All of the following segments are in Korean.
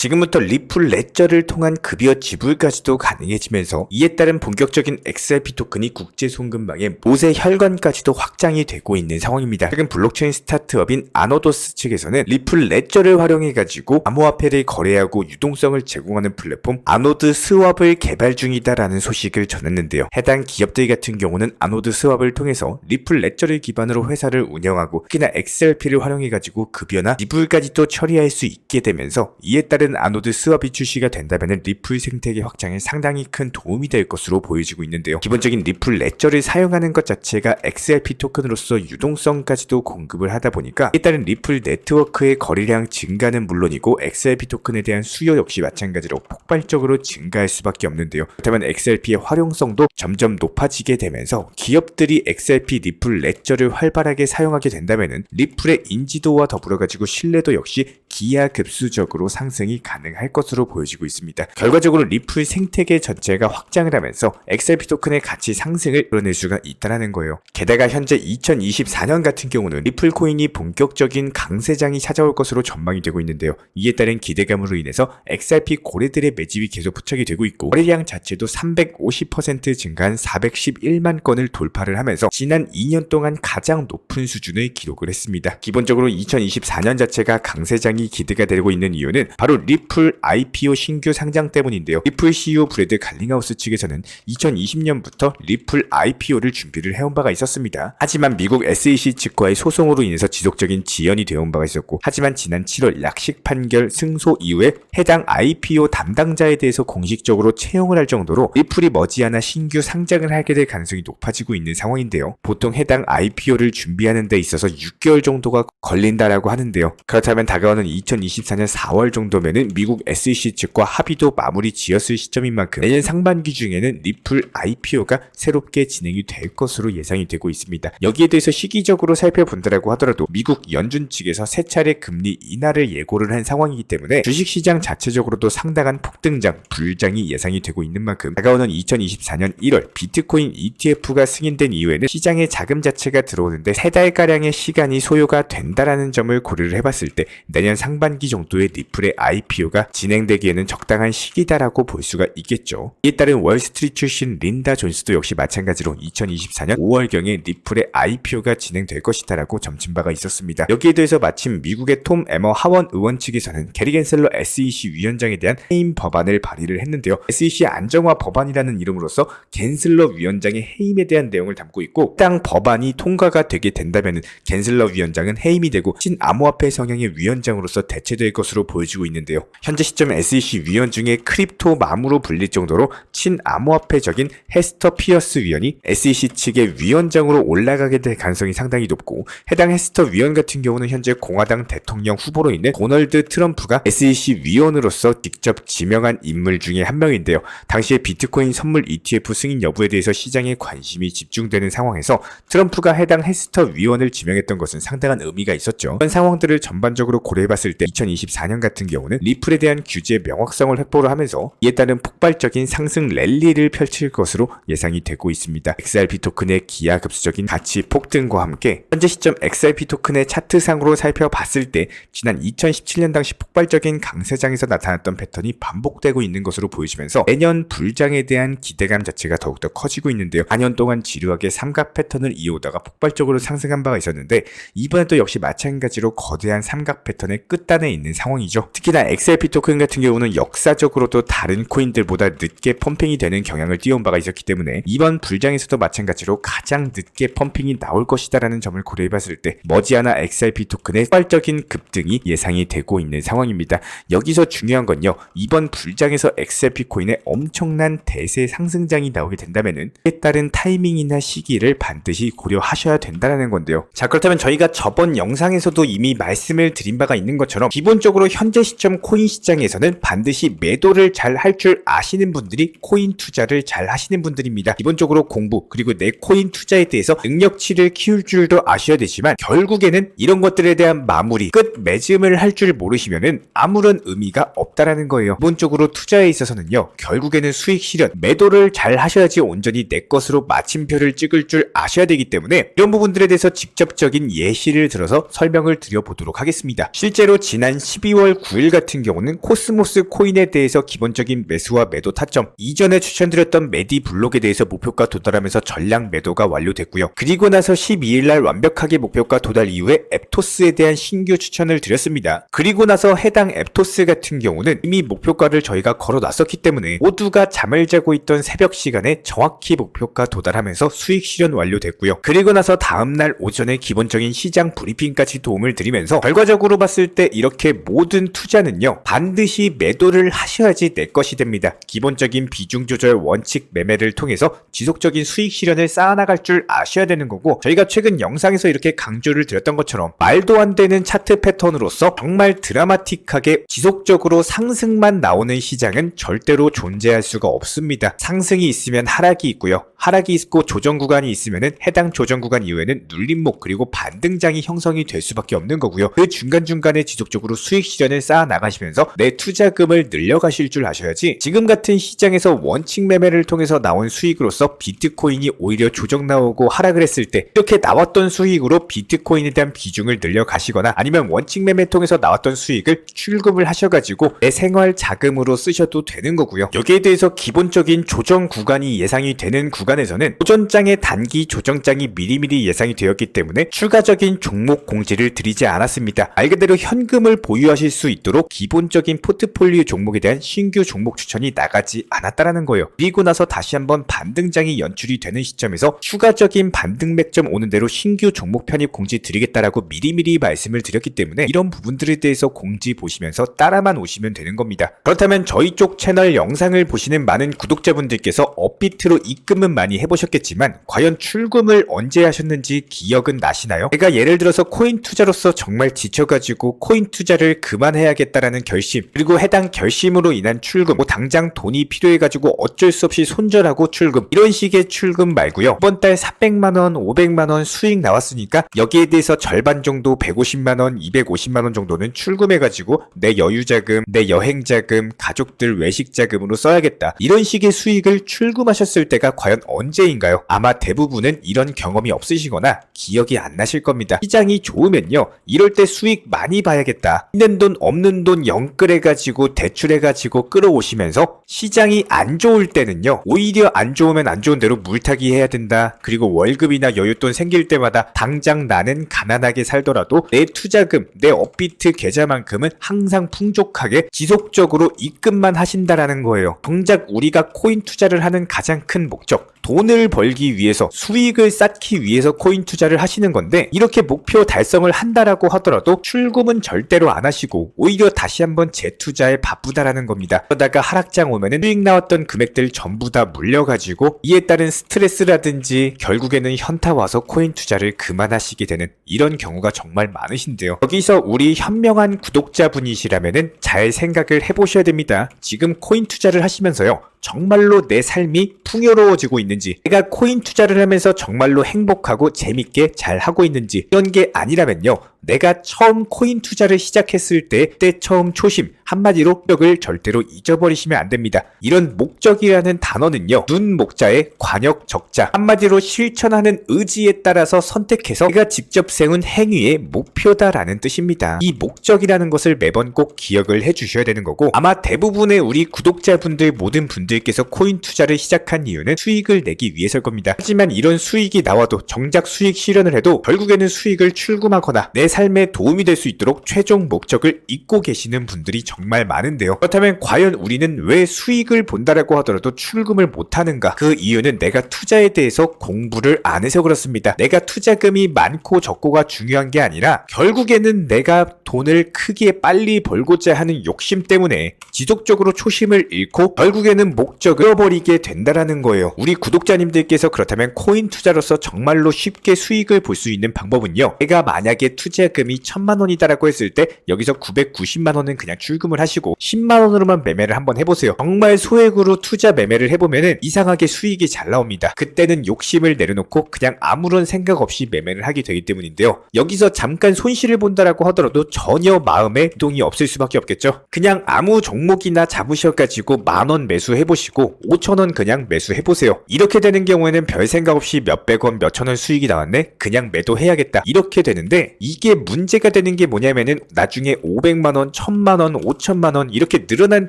지금부터 리플 레저를 통한 급여 지불까지도 가능해지면서 이에 따른 본격적인 XRP 토큰이 국제 송금망의 모세 혈관까지도 확장이 되고 있는 상황입니다. 최근 블록체인 스타트업인 아노도스 측에서는 리플 레저를 활용해가지고 암호화폐를 거래하고 유동성을 제공하는 플랫폼 아노드 스왑을 개발 중이다라는 소식을 전했는데요. 해당 기업들 같은 경우는 아노드 스왑을 통해서 리플 레저를 기반으로 회사를 운영하고 특히나 XRP를 활용해가지고 급여나 지불까지도 처리할 수 있게 되면서 이에 따른 아노드 스왑이 출시가 된다면 리플 생태계 확장에 상당히 큰 도움이 될 것으로 보여지고 있는데요. 기본적인 리플 레저를 사용하는 것 자체가 XRP 토큰으로서 유동성까지도 공급을 하다 보니까 이에 따른 리플 네트워크의 거래량 증가는 물론이고 XRP 토큰에 대한 수요 역시 마찬가지로 폭발적으로 증가할 수밖에 없는데요. 그렇다면 XRP의 활용성도 점점 높아지게 되면서 기업들이 XRP 리플 레저를 활발하게 사용하게 된다면 리플의 인지도와 더불어 가지고 신뢰도 역시 기하급수적으로 상승이 가능할 것으로 보여지고 있습니다. 결과적으로 리플 생태계 전체가 확장을 하면서 XRP 토큰의 가치 상승을 이뤄낼 수가 있다는 거예요. 게다가 현재 2024년 같은 경우는 리플 코인이 본격적인 강세장이 찾아올 것으로 전망이 되고 있는데요. 이에 따른 기대감으로 인해서 XRP 고래들의 매집이 계속 포착이 되고 있고 거래량 자체도 350% 증가한 411만 건을 돌파를 하면서 지난 2년 동안 가장 높은 수준을 기록을 했습니다. 기본적으로 2024년 자체가 강세장이 기대가 되고 있는 이유는 바로 리플 IPO 신규 상장 때문인데요. 리플 CEO 브래드 갈링하우스 측에서는 2020년부터 리플 IPO를 준비를 해온 바가 있었습니다. 하지만 미국 SEC 측과의 소송으로 인해서 지속적인 지연이 되어온 바가 있었고 하지만 지난 7월 약식 판결 승소 이후에 해당 IPO 담당자에 대해서 공식적으로 채용을 할 정도로 리플이 머지않아 신규 상장을 하게 될 가능성이 높아지고 있는 상황인데요. 보통 해당 IPO를 준비하는 데 있어서 6개월 정도가 걸린다라고 하는데요. 그렇다면 다가오는 2024년 4월 정도면은 미국 SEC 측과 합의도 마무리 지었을 시점인 만큼 내년 상반기 중에는 리플 IPO가 새롭게 진행이 될 것으로 예상이 되고 있습니다. 여기에 대해서 시기적으로 살펴본다라고 하더라도 미국 연준 측에서 세 차례 금리 인하를 예고를 한 상황이기 때문에 주식시장 자체적으로도 상당한 폭등장, 불장이 예상이 되고 있는 만큼 다가오는 2024년 1월 비트코인 ETF가 승인된 이후에는 시장에 자금 자체가 들어오는데 3달가량의 시간이 소요가 된다라는 점을 고려를 해봤을 때 내년 상반기 정도의 리플의 IPO가 진행되기에는 적당한 시기다라고 볼 수가 있겠죠. 이에 따른 월스트리트 출신 린다 존스도 역시 마찬가지로 2024년 5월경에 리플의 IPO가 진행될 것이다라고 점친 바가 있었습니다. 여기에 대해서 마침 미국의 톰 에머 하원 의원 측에서는 게리 겐슬러 SEC 위원장에 대한 해임 법안을 발의를 했는데요. SEC 안정화 법안이라는 이름으로써 겐슬러 위원장의 해임에 대한 내용을 담고 있고 해당 법안이 통과가 되게 된다면 겐슬러 위원장은 해임이 되고 친암호화폐 성향의 위원장으로서 대체될 것으로 보여지고 있는데요. 현재 시점 SEC 위원 중에 크립토 맘으로 불릴 정도로 친암호화폐적인 헤스터 피어스 위원이 SEC 측의 위원장으로 올라가게 될 가능성이 상당히 높고 해당 헤스터 위원 같은 경우는 현재 공화당 대통령 후보로 있는 도널드 트럼프가 SEC 위원으로서 직접 지명한 인물 중에 한 명인데요. 당시에 비트코인 선물 ETF 승인 여부에 대해서 시장에 관심이 집중되는 상황에서 트럼프가 해당 헤스터 위원을 지명했던 것은 상당한 의미가 있었죠. 이런 상황들을 전반적으로 고려해봤을 때 2024년 같은 경우는 리플에 대한 규제의 명확성을 확보를 하면서 이에 따른 폭발적인 상승 랠리를 펼칠 것으로 예상이 되고 있습니다. XRP 토큰의 기하급수적인 가치 폭등과 함께 현재 시점 XRP 토큰의 차트상으로 살펴봤을 때 지난 2017년 당시 폭발적인 강세장에서 나타났던 패턴이 반복되고 있는 것으로 보여지면서 내년 불장에 대한 기대감 자체가 더욱더 커지고 있는데요. 4년 동안 지루하게 삼각 패턴을 이어오다가 폭발적으로 상승한 바가 있었는데 이번에도 역시 마찬가지로 거대한 삼각 패턴의 끝단에 있는 상황이죠. 특히나 XRP 토큰 같은 경우는 역사적으로도 다른 코인들보다 늦게 펌핑이 되는 경향을 띄워온 바가 있었기 때문에 이번 불장에서도 마찬가지로 가장 늦게 펌핑이 나올 것이다라는 점을 고려해봤을 때 머지않아 XRP 토큰의 폭발적인 급등이 예상이 되고 있는 상황입니다. 여기서 중요한 건요. 이번 불장에서 XRP 코인의 엄청난 대세 상승장이 나오게 된다면은 이에 따른 타이밍이나 시기를 반드시 고려하셔야 된다는 건데요. 자, 그렇다면 저희가 저번 영상에서도 이미 말씀을 드린 바가 있는 것처럼 기본적으로 현재 시점 코인 시장에서는 반드시 매도를 잘 할 줄 아시는 분들이 코인 투자를 잘 하시는 분들입니다. 기본적으로 공부 그리고 내 코인 투자에 대해서 능력치를 키울 줄도 아셔야 되지만 결국에는 이런 것들에 대한 마무리 끝 맺음을 할 줄 모르시면은 아무런 의미가 없다라는 거예요. 기본적으로 투자에 있어서는요 결국에는 수익 실현 매도를 잘 하셔야지 온전히 내 것으로 마침표를 찍을 줄 아셔야 되기 때문에 이런 부분들에 대해서 직접적인 예시를 들어서 설명을 드려보도록 하겠습니다. 실제로 지난 12월 9일 같은 같은 경우는 코스모스 코인에 대해서 기본적인 매수와 매도 타점, 이전에 추천드렸던 메디 블록에 대해서 목표가 도달하면서 전량 매도가 완료됐고요. 그리고 나서 12일날 완벽하게 목표가 도달 이후에 앱토스에 대한 신규 추천을 드렸습니다. 그리고 나서 해당 앱토스 같은 경우는 이미 목표가를 저희가 걸어놨었기 때문에 모두가 잠을 자고 있던 새벽 시간에 정확히 목표가 도달하면서 수익 실현 완료됐고요. 그리고 나서 다음날 오전에 기본적인 시장 브리핑까지 도움을 드리면서 결과적으로 봤을 때 이렇게 모든 투자는요, 반드시 매도를 하셔야지 내 것이 됩니다. 기본적인 비중 조절 원칙 매매를 통해서 지속적인 수익 실현을 쌓아나갈 줄 아셔야 되는 거고, 저희가 최근 영상에서 이렇게 강조를 드렸던 것처럼 말도 안 되는 차트 패턴으로서 정말 드라마틱하게 지속적으로 상승만 나오는 시장은 절대로 존재할 수가 없습니다. 상승이 있으면 하락이 있고요. 하락이 있고 조정 구간이 있으면은 해당 조정 구간 이후에는 눌림목 그리고 반등장이 형성이 될 수밖에 없는 거고요. 그 중간중간에 지속적으로 수익 실현을 쌓아 나가시면서 내 투자금을 늘려가실 줄 아셔야지, 지금 같은 시장에서 원칙 매매를 통해서 나온 수익으로서 비트코인이 오히려 조정 나오고 하락을 했을 때 이렇게 나왔던 수익으로 비트코인에 대한 비중을 늘려가시거나 아니면 원칙 매매 통해서 나왔던 수익을 출금을 하셔가지고 내 생활 자금으로 쓰셔도 되는 거고요. 여기에 대해서 기본적인 조정 구간이 예상이 되는 구간에서는 오전장의 단기 조정장이 미리미리 예상이 되었기 때문에 추가적인 종목 공지를 드리지 않았습니다. 말 그대로 현금을 보유하실 수 있도록 기본적인 포트폴리오 종목에 대한 신규 종목 추천이 나가지 않았다라는 거예요. 그리고 나서 다시 한번 반등장이 연출이 되는 시점에서 추가적인 반등 맥점 오는 대로 신규 종목 편입 공지 드리겠다라고 미리미리 말씀을 드렸기 때문에 이런 부분들에 대해서 공지 보시면서 따라만 오시면 되는 겁니다. 그렇다면 저희 쪽 채널 영상을 보시는 많은 구독자분들께서 업비트로 입금은 많이 해보셨겠지만 과연 출금을 언제 하셨는지 기억은 나시나요? 제가 예를 들어서 코인 투자로서 정말 지쳐가지고 코인 투자를 그만해야겠다라는 결심, 그리고 해당 결심으로 인한 출금, 당장 돈이 필요해가지고 어쩔 수 없이 손절하고 출금, 이런 식의 출금 말고요. 이번 달 400만원, 500만원 수익 나왔으니까 여기에 대해서 절반 정도 150만원, 250만원 정도는 출금해가지고 내 여유자금, 내 여행자금, 가족들 외식자금으로 써야겠다, 이런 식의 수익을 출금하셨을 때가 과연 언제인가요? 아마 대부분은 이런 경험이 없으시거나 기억이 안 나실 겁니다. 시장이 좋으면요, 이럴 때 수익 많이 봐야겠다, 있는 돈 없는 돈 영끌해가지고 대출해가지고 끌어오시면서 시장이 안 좋을 때는요, 오히려 안 좋으면 안 좋은 대로 물타기 해야 된다, 그리고 월급이나 여윳돈 생길 때마다 당장 나는 가난하게 살더라도 내 투자금, 내 업비트 계좌만큼은 항상 풍족하게 지속적으로 입금만 하신다라는 거예요. 정작 우리가 코인 투자를 하는 가장 큰 목적, 돈을 벌기 위해서, 수익을 쌓기 위해서 코인 투자를 하시는 건데, 이렇게 목표 달성을 한다라고 하더라도 출금은 절대로 안 하시고 오히려 다시 한번 재투자에 바쁘다라는 겁니다. 그러다가 하락장 오면은 수익 나왔던 금액들 전부 다 물려가지고 이에 따른 스트레스라든지 결국에는 현타 와서 코인 투자를 그만하시게 되는 이런 경우가 정말 많으신데요. 여기서 우리 현명한 구독자분이시라면은 잘 생각을 해보셔야 됩니다. 지금 코인 투자를 하시면서요, 정말로 내 삶이 풍요로워지고 있는지, 내가 코인 투자를 하면서 정말로 행복하고 재밌게 잘 하고 있는지, 이런 게 아니라면요, 내가 처음 코인 투자를 시작했을 때 처음 초심, 한마디로 목적을 절대로 잊어버리시면 안 됩니다. 이런 목적이라는 단어는요, 눈 목자에 관역 적자, 한마디로 실천하는 의지에 따라서 선택해서 내가 직접 세운 행위의 목표다라는 뜻입니다. 이 목적이라는 것을 매번 꼭 기억을 해주셔야 되는 거고, 아마 대부분의 우리 구독자분들, 모든 분들께서 코인 투자를 시작한 이유는 수익을 내기 위해서일 겁니다. 하지만 이런 수익이 나와도 정작 수익 실현을 해도 결국에는 수익을 출금하거나 내 삶에 도움이 될 수 있도록 최종 목적을 잊고 계시는 분들이 정말 많은데요. 그렇다면 과연 우리는 왜 수익을 본다라고 하더라도 출금을 못하는가? 그 이유는 내가 투자에 대해서 공부를 안 해서 그렇습니다. 내가 투자금이 많고 적고가 중요한 게 아니라 결국에는 내가 돈을 크게 빨리 벌고자 하는 욕심 때문에 지속적으로 초심을 잃고 결국에는 목적을 잃어버리게 된다라는 거예요. 우리 구독자님들께서 그렇다면 코인 투자로서 정말로 쉽게 수익을 볼 수 있는 방법은요, 내가 만약에 투자금이 1000만원이다라고 했을 때 여기서 990만원은 그냥 출금을 하시고 10만원으로만 매매를 한번 해보세요. 정말 소액으로 투자 매매를 해보면은 이상하게 수익이 잘 나옵니다. 그때는 욕심을 내려놓고 그냥 아무런 생각 없이 매매를 하게 되기 때문인데요. 여기서 잠깐 손실을 본다라고 하더라도 전혀 마음에 동이 없을 수밖에 없겠죠. 그냥 아무 종목이나 잡으셔가지고 10,000원 매수해보시고 5,000원 그냥 매수해보세요. 이렇게 되는 경우에는 별 생각 없이 몇백원, 몇천원 수익이 나왔네? 그냥 매도해야겠다. 이렇게 되는데 이게 여기에 문제가 되는 게 뭐냐면은 나중에 500만원, 1000만원, 5000만원 이렇게 늘어난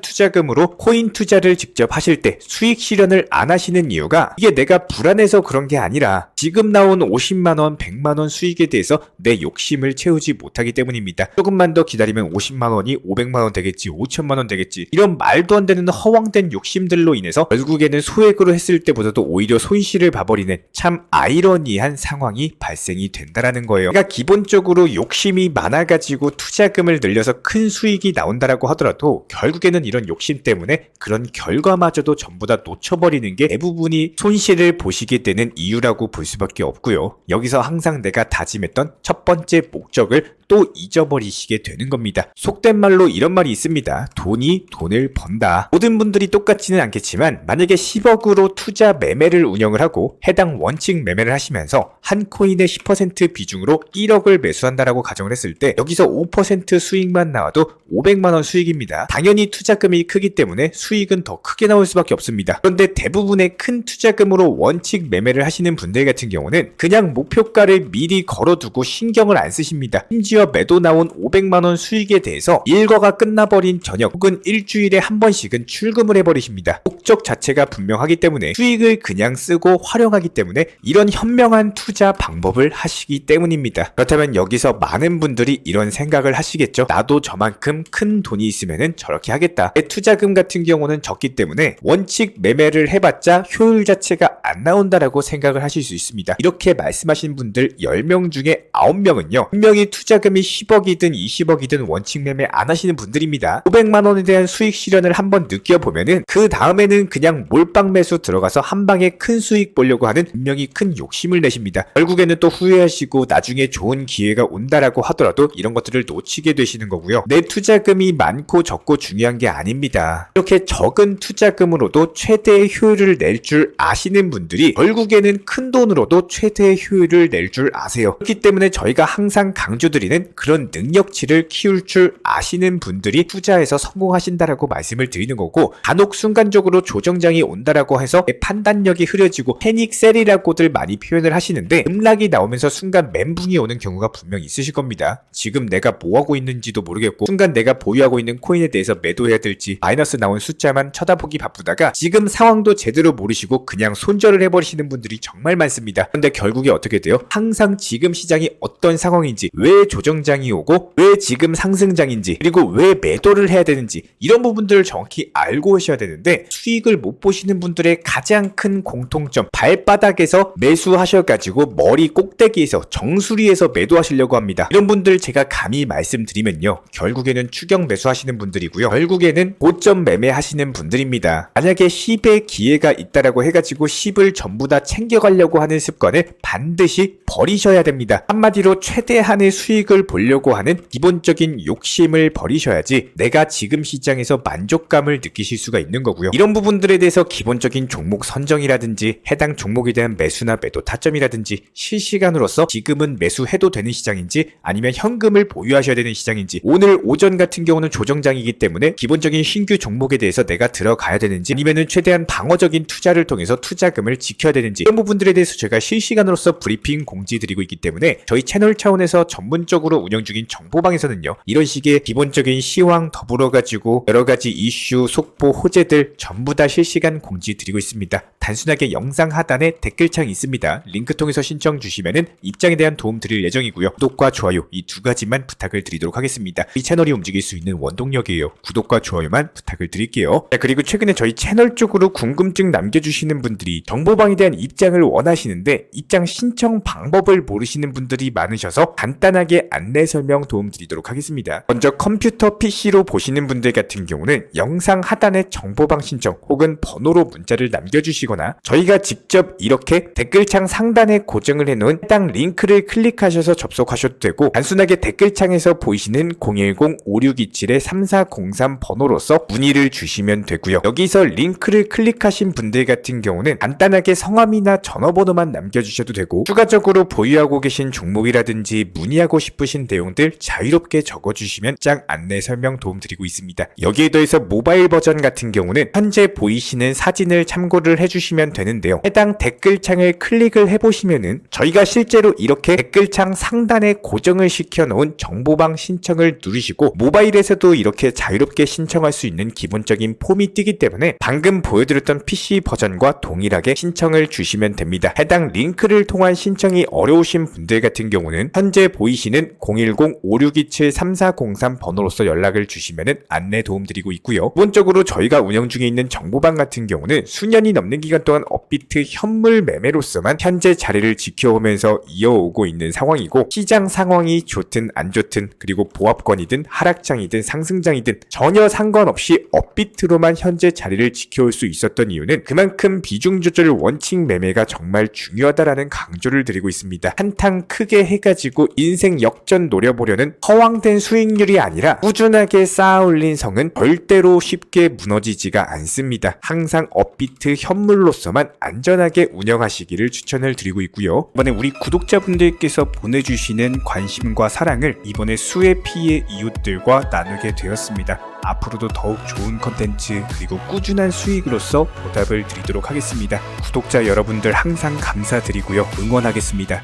투자금으로 코인 투자를 직접 하실 때 수익 실현을 안 하시는 이유가 이게 내가 불안해서 그런 게 아니라 지금 나온 50만원, 100만원 수익에 대해서 내 욕심을 채우지 못하기 때문입니다. 조금만 더 기다리면 50만원이 500만원 되겠지, 5천만원 되겠지, 이런 말도 안 되는 허황된 욕심들로 인해서 결국에는 소액으로 했을 때보다도 오히려 손실을 봐버리는 참 아이러니한 상황이 발생이 된다라는 거예요. 그러니까 기본적으로 욕심이 많아가지고 투자금을 늘려서 큰 수익이 나온다라고 하더라도 결국에는 이런 욕심 때문에 그런 결과마저도 전부 다 놓쳐버리는 게 대부분이 손실을 보시게 되는 이유라고 볼 수밖에 없고요. 여기서 항상 내가 다짐했던 첫 번째 목적을 또 잊어버리시게 되는 겁니다. 속된 말로 이런 말이 있습니다. 돈이 돈을 번다. 모든 분들이 똑같지는 않겠지만 만약에 10억으로 투자 매매를 운영을 하고 해당 원칙 매매를 하시면서 한 코인의 10% 비중으로 1억을 매수한다라고 가정을 했을 때 여기서 5% 수익만 나와도 500만원 수익입니다. 당연히 투자금이 크기 때문에 수익은 더 크게 나올 수밖에 없습니다. 그런데 대부분의 큰 투자금으로 원칙 매매를 하시는 분들 같은 경우는 그냥 목표가를 미리 걸어두고 신경을 안 쓰십니다. 심지어 매도 나온 500만원 수익에 대해서 일과가 끝나버린 저녁 혹은 일주일에 한 번씩은 출금을 해버리십니다. 목적 자체가 분명하기 때문에 수익을 그냥 쓰고 활용하기 때문에 이런 현명한 투자 방법을 하시기 때문입니다. 그렇다면 여기서 많은 분들이 이런 생각을 하시겠죠. 나도 저만큼 큰 돈이 있으면 저렇게 하겠다. 내 투자금 같은 경우는 적기 때문에 원칙 매매를 해봤자 효율 자체가 안 나온다라고 생각을 하실 수 있습니다. 이렇게 말씀하신 분들 10명 중에 9명은요 분명히 투자금이 10억이든 20억이든 원칙 매매 안 하시는 분들입니다. 500만원에 대한 수익 실현을 한번 느껴보면은 그 다음에는 그냥 몰빵 매수 들어가서 한 방에 큰 수익 보려고 하는 분명히 큰 욕심을 내십니다. 결국에는 또 후회하시고 나중에 좋은 기회가 온다라고 하더라도 이런 것들을 놓치게 되시는 거고요. 내 투자금이 많고 적고 중요한 게 아닙니다. 이렇게 적은 투자금으로도 최대의 효율을 낼 줄 아시는 분들이 결국에는 큰 돈으로도 최대의 효율을 낼 줄 아세요. 그렇기 때문에 저희가 항상 강조드리는 그런 능력치를 키울 줄 아시는 분들이 투자에서 성공하신다라고 말씀을 드리는 거고, 간혹 순간적으로 조정장이 온다라고 해서 판단력이 흐려지고 패닉셀이라고들 많이 표현을 하시는데 급락이 나오면서 순간 멘붕이 오는 경우가 분명히 있으실 겁니다. 지금 내가 뭐하고 있는지도 모르겠고 순간 내가 보유하고 있는 코인에 대해서 매도해야 될지 마이너스 나온 숫자만 쳐다보기 바쁘다가 지금 상황도 제대로 모르시고 그냥 손절을 해버리시는 분들이 정말 많습니다. 그런데 결국에 어떻게 돼요? 항상 지금 시장이 어떤 상황인지, 왜 조정장이 오고 왜 지금 상승장인지, 그리고 왜 매도를 해야 되는지 이런 부분들을 정확히 알고 오셔야 되는데 수익을 못 보시는 분들의 가장 큰 공통점, 발바닥에서 매수하셔가지고 머리 꼭대기에서 정수리에서 매도하시려고 합니다. 이런 분들 제가 감히 말씀드리면요 결국에는 추격 매수하시는 분들이고요, 결국에는 고점 매매하시는 분들입니다. 만약에 10의 기회가 있다라고 해가지고 10을 전부 다 챙겨가려고 하는 습관을 반드시 버리셔야 됩니다. 한마디로 최대한의 수익을 보려고 하는 기본적인 욕심을 버리셔야지 내가 지금 시장에서 만족감을 느끼실 수가 있는 거고요. 이런 부분들에 대해서 기본적인 종목 선정이라든지 해당 종목에 대한 매수나 매도 타점이라든지 실시간으로서 지금은 매수해도 되는 시장인지 아니면 현금을 보유하셔야 되는 시장인지, 오늘 오전 같은 경우는 조정장이기 때문에 기본적인 신규 종목에 대해서 내가 들어가야 되는지 아니면은 최대한 방어적인 투자를 통해서 투자금을 지켜야 되는지, 이런 부분들에 대해서 제가 실시간으로서 브리핑 공지 드리고 있기 때문에 저희 채널 차원에서 전문적으로 운영 중인 정보방에서는요 이런 식의 기본적인 시황 더불어 가지고 여러가지 이슈, 속보, 호재들 전부 다 실시간 공지 드리고 있습니다. 단순하게 영상 하단에 댓글창이 있습니다. 링크 통해서 신청 주시면은 입장에 대한 도움 드릴 예정이고요. 구독과 좋아요 이 두 가지만 부탁을 드리도록 하겠습니다. 이 채널이 움직일 수 있는 원동력이에요. 구독과 좋아요만 부탁을 드릴게요. 자, 그리고 최근에 저희 채널 쪽으로 궁금증 남겨주시는 분들이 정보방에 대한 입장을 원하시는데 입장 신청 방법을 모르시는 분들이 많으셔서 간단하게 안내 설명 도움 드리도록 하겠습니다. 먼저 컴퓨터 PC로 보시는 분들 같은 경우는 영상 하단에 정보방 신청 혹은 번호로 문자를 남겨주시거나 저희가 직접 이렇게 댓글창 상단에 고정을 해놓은 해당 링크를 클릭하셔서 접속하셔도 되고, 단순하게 댓글창에서 보이시는 010-5627-3403 번호로서 문의를 주시면 되고요. 여기서 링크를 클릭하신 분들 같은 경우는 간단하게 성함이나 전화번호만 남겨주셔도 되고, 추가적으로 보유하고 계신 종목이라든지 문의하고 싶으신 내용들 자유롭게 적어주시면 짱 안내 설명 도움 드리고 있습니다. 여기에 더해서 모바일 버전 같은 경우는 현재 보이시는 사진을 참고를 해주시면 되는데요. 해당 댓글창을 클릭을 해보시면은 저희가 실제로 이렇게 댓글창 상단에 상단에 고정을 시켜놓은 정보방 신청을 누르시고 모바일에서도 이렇게 자유롭게 신청할 수 있는 기본적인 폼이 뜨기 때문에 방금 보여드렸던 PC 버전과 동일하게 신청을 주시면 됩니다. 해당 링크를 통한 신청이 어려우신 분들 같은 경우는 현재 보이시는 010-5627-3403 번호로서 연락을 주시면 안내 도움드리고 있고요. 기본적으로 저희가 운영 중에 있는 정보방 같은 경우는 수년이 넘는 기간 동안 업비트 현물 매매로서만 현재 자리를 지켜오면서 이어오고 있는 상황이고, 시장 상황이 좋든 안 좋든 그리고 보합권이든 하락장이든 상승장이든 전혀 상관없이 업비트로만 현재 자리를 지켜올 수 있었던 이유는 그만큼 비중 조절 원칙 매매가 정말 중요하다라는 강조를 드리고 있습니다. 한탕 크게 해가지고 인생 역전 노려보려는 허황된 수익률이 아니라 꾸준하게 쌓아올린 성은 절대로 쉽게 무너지지가 않습니다. 항상 업비트 현물로서만 안전하게 운영하시기를 추천을 드리고 있고요. 이번에 우리 구독자분들께서 보내주시는 관심과 사랑을 이번에 수혜 피해 이웃들과 나누게 되었습니다. 앞으로도 더욱 좋은 컨텐츠 그리고 꾸준한 수익으로서 보답을 드리도록 하겠습니다. 구독자 여러분들 항상 감사드리고요. 응원하겠습니다.